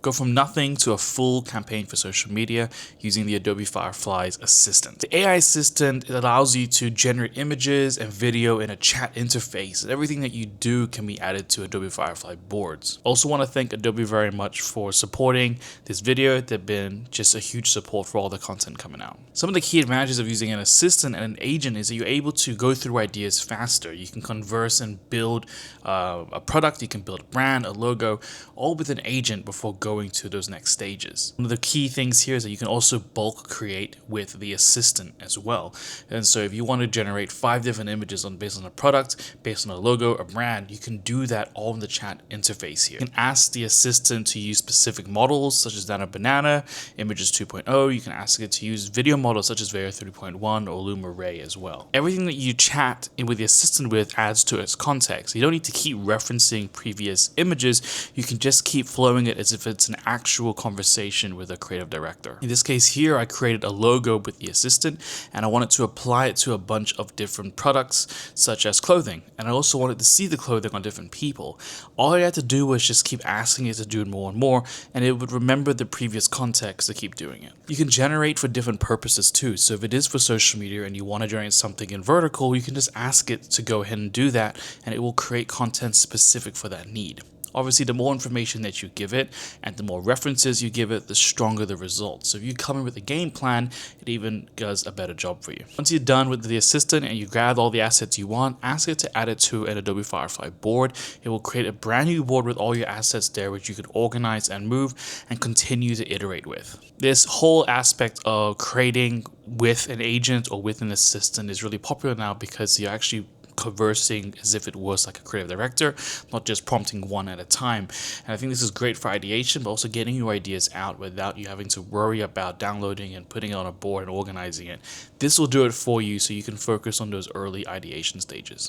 Go from nothing to a full campaign for social media using the Adobe Firefly's assistant. The AI assistant, it allows you to generate images and video in a chat interface, and everything that you do can be added to Adobe Firefly boards. Also want to thank Adobe very much for supporting this video. They've been just a huge support for all the content coming out. Some of the key advantages of using an assistant and an agent is that you're able to go through ideas faster. You can converse and build a product, you can build a brand, a logo, all with an agent before going to those next stages. One of the key things here is that you can also bulk create with the assistant as well. And so if you want to generate 5 different images based on a product, based on a logo, a brand, you can do that all in the chat interface here. You can ask the assistant to use specific models such as Nano Banana, Images 2.0. You can ask it to use video models such as Vero 3.1 or Luma Ray as well. Everything that you chat with the assistant with adds to its context. You don't need to keep referencing previous images. You can just keep flowing it as if it's an actual conversation with a creative director. In this case here, I created a logo with the assistant and I wanted to apply it to a bunch of different products such as clothing. And I also wanted to see the clothing on different people. All I had to do was just keep asking it to do it more and more, and it would remember the previous context to keep doing it. You can generate for different purposes too. So if it is for social media and you want to generate something in vertical, you can just ask it to go ahead and do that, and it will create content specific for that need. Obviously, the more information that you give it and the more references you give it, the stronger the results. So if you come in with a game plan, it even does a better job for you. Once you're done with the assistant and you grab all the assets you want, ask it to add it to an Adobe Firefly board. It will create a brand new board with all your assets there, which you could organize and move and continue to iterate with. This whole aspect of creating with an agent or with an assistant is really popular now because you're actually conversing as if it was like a creative director, not just prompting one at a time. And I think this is great for ideation, but also getting your ideas out without you having to worry about downloading and putting it on a board and organizing it. This will do it for you so you can focus on those early ideation stages.